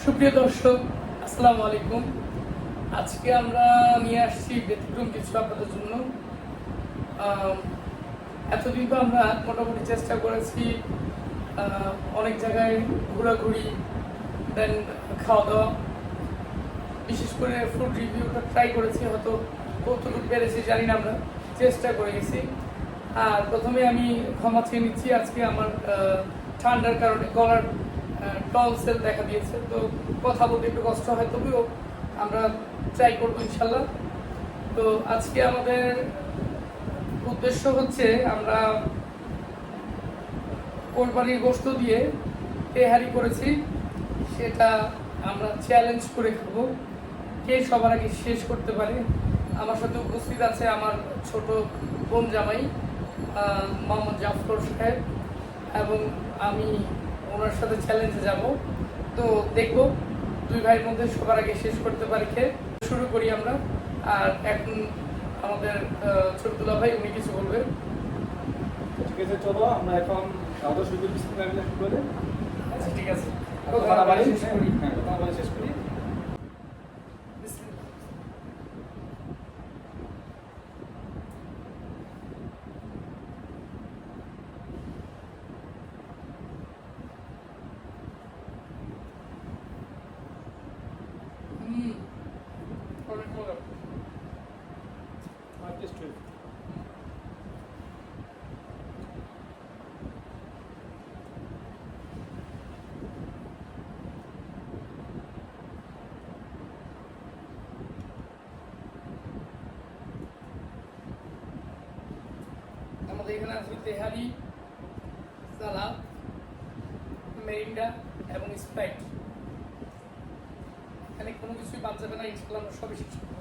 সুপ্রিয় দর্শক, আসসালামু আলাইকুম। আজকে আমরা নিয়ে আসছি ব্যতিক্রম কিছু আপনাদের জন্য। এতদিন তো আমরা মোটামুটি চেষ্টা করেছি অনেক জায়গায় ঘোরাঘুরি, দেন খাওয়া দাওয়া, বিশেষ করে ফুড রিভিউটা ট্রাই করেছি। হয়তো কতটুকু পেরেছি জানি না, আমরা চেষ্টা করে গেছি। আর প্রথমে আমি ক্ষমা চেয়ে নিচ্ছি, আজকে আমার ঠান্ডার কারণে গলার টনসেল দেখা দিয়েছে, তো কথা বলতে একটু কষ্ট হয়, তবুও আমরা ট্রাই করবো ইনশাল্লাহ। তো আজকে আমাদের উদ্দেশ্য হচ্ছে আমরা কোরবানির গোশত দিয়ে তেহারি করেছি, সেটা আমরা চ্যালেঞ্জ করে খাবো কে সবার আগে শেষ করতে পারে। আমার সাথে উপস্থিত আছে আমার ছোট বোন জামাই মোহাম্মদ জাফর সাহেব, এবং আমি ওনার সাথে চ্যালেঞ্জে যাব। তো দেখবো দুই ভাইয়ের মধ্যে সবার আগে শেষ করতে পারে কে। শুরু করি আমরা। আর এখন আমাদের ছোট দুলা ভাই, উনি কিছু বলবেন। ঠিক আছে, চলো আমরা এখন খাওয়া শুরু করি। আচ্ছা ঠিক আছে, শেষ করি। হ্যাঁ, কথা বলে শেষ করি। অনেক মজা। আমাদের এখানে আছে তেহারি, সালাদ, মেরিন্ডা এবং স্প্রাইট। এখানে কোনো কিছুই বাদ যাবে না, ইনশাআল্লাহ আমরা সবই শেষ করবো।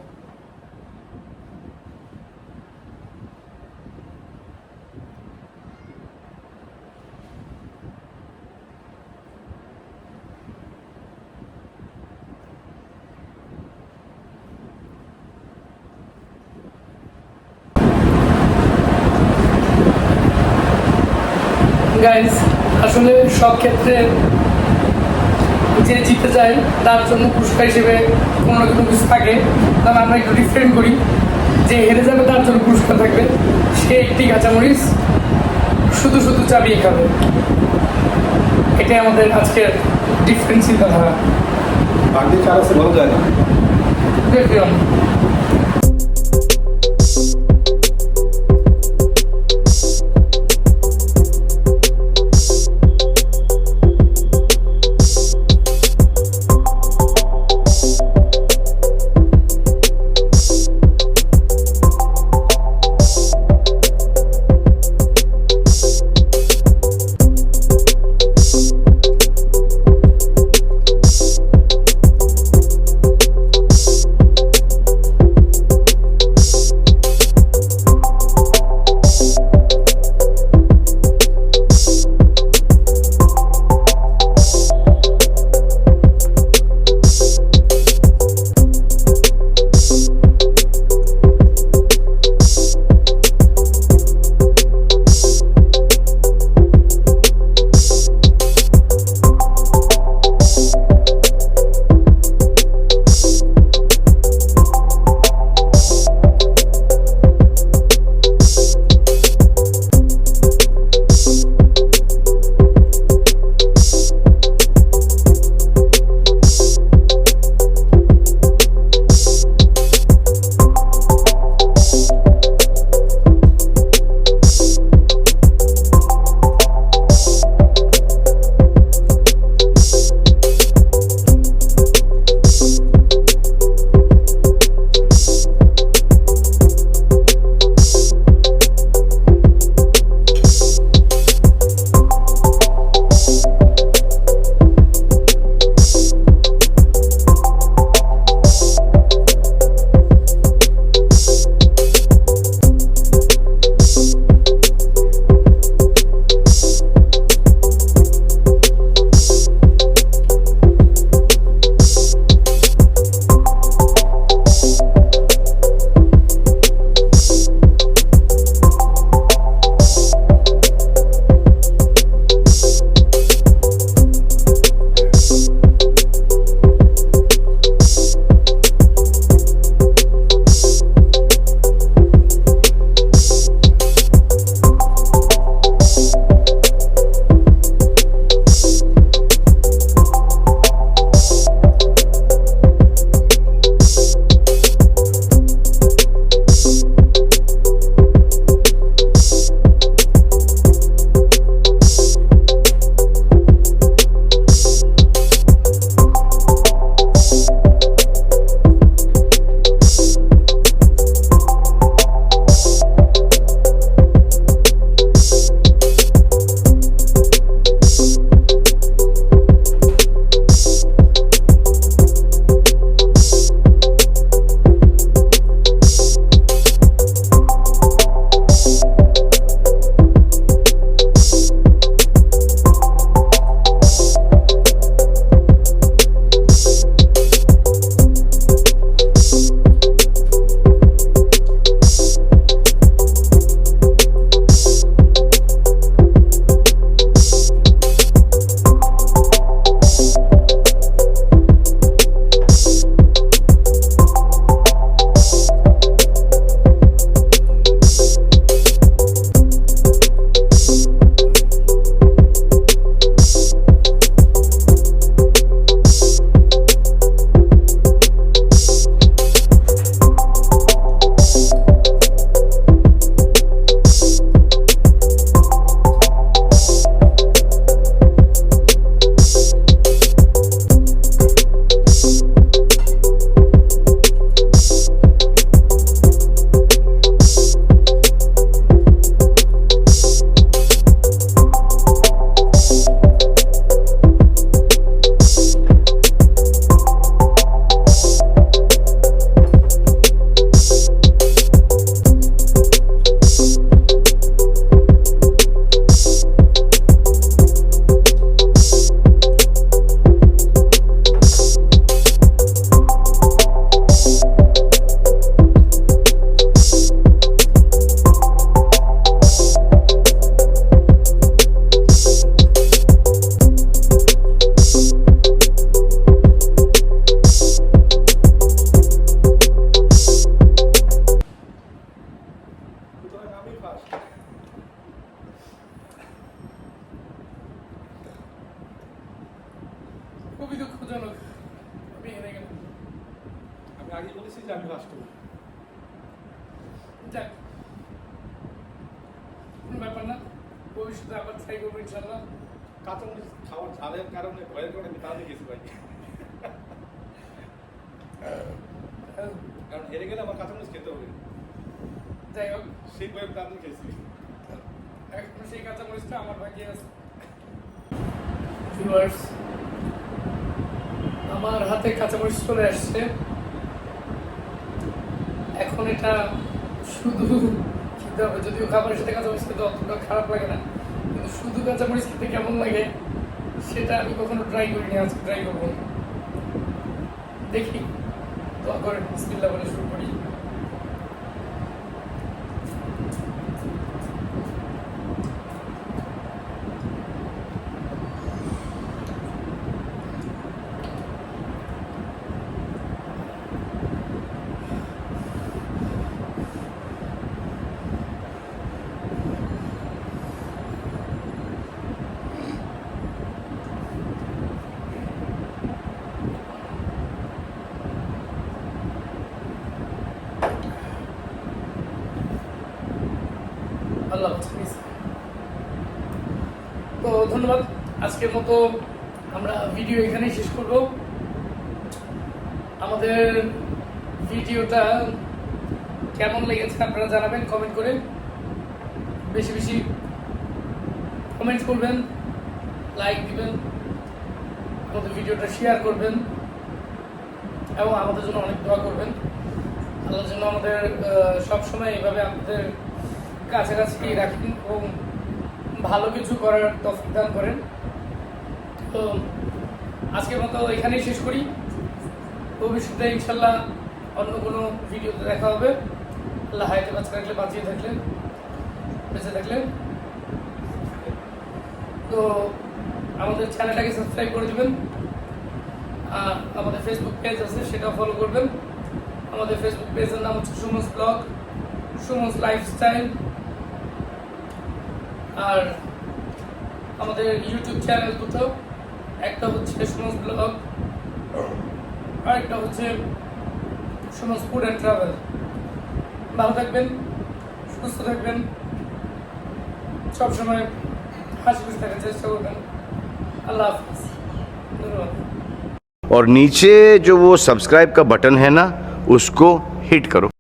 গাইস, আসলে সব ক্ষেত্রে যে জিতে যায় তার জন্য পুরস্কার হিসেবে কোনো না কোনো কিছু থাকে। তাহলে আমরা একটু ডিফারেন্ট করি, যে হেরে যাবে তার জন্য পুরস্কার থাকবে, সে একটি কাঁচামরিচ শুধু শুধু চাবিয়ে খাবে। এটাই আমাদের আজকের ডিফারেন্ট চিন্তাধারা। বাকি চার আছে বলা যায় না। দেখলাম দুঃখজনক আমি হেরে গেলাম। আমি আগে বলেছি যে আমি লাস্ট হবো। যাক, কোনো ব্যাপার না, ভবিষ্যতে আবার ট্রাই করবো ইনশাল্লাহ। কাঁচামরিচ খাওয়ার ঝালের কারণে ভয়ের কারণে আমি তাড়াতাড়ি গেছি ভাই, কারণ হেরে গেলে আমার কাঁচামরিচ খেতে হবে। যাই হোক, সেই ভয়ে তাড়াতাড়ি খেয়েছি। এখন সেই কাঁচামরিচটা আমার ভাগ্যে আছে। ভিউয়ার্স, আমার হাতে কাঁচামরিচ চলে আসছে। এখন এটা শুধু খেতে হবে, যদিও খাবারের সাথে কাঁচামরিচ খেতে অতটা খারাপ লাগে না, কিন্তু শুধু কাঁচামরিচ খেতে কেমন লাগে সেটা আমি কখনো ট্রাই করিনি, আজকে ট্রাই করবো। দেখি, দোয়া করে বিসমিল্লাহ বলে শুরু করি। আল্লাহ হাফেজ। তো ধন্যবাদ, আজকের মতো আমরা ভিডিও এখানেই শেষ করব। আমাদের ভিডিওটা কেমন লেগেছে আপনারা জানাবেন কমেন্ট করে, বেশি বেশি কমেন্ট করবেন, লাইক দিবেন, আমাদের ভিডিওটা শেয়ার করবেন এবং আমাদের জন্য অনেক দোয়া করবেন। আল্লাহর জন্য আমাদের সবসময় এইভাবে আমাদের কাছাকাছি রাখেন এবং ভালো কিছু করার তৌফিক দান করেন। তো আজকের মতো এখানেই শেষ করি। ভবিষ্যতে ইনশাল্লাহ অন্য কোনো ভিডিওতে দেখা হবে। আল্লাহ হায়াতে বাঁচিয়ে রাখলে, বাঁচিয়ে থাকলে, বেঁচে থাকলে। তো আমাদের চ্যানেলটাকে সাবস্ক্রাইব করে দেবেন, আর আমাদের ফেসবুক পেজ আছে সেটাও ফলো করবেন। আমাদের ফেসবুক পেজের নাম হচ্ছে সুমনস ব্লগ, সুমনস লাইফস্টাইল। আর আমাদের ইউটিউব চ্যানেল দুটো, একটা হচ্ছে সুমনস ব্লগ আর একটা হচ্ছে সুমনস ফুড অ্যান্ড ট্রাভেল। ভালো থাকবেন, সুস্থ থাকবেন, সবসময় হাসি খুশি থাকার চেষ্টা করবেন। আল্লাহ হাফিজ, ধন্যবাদ। और नीचे जो वो सब्सक्राइब का बटन है ना, उसको हिट करो।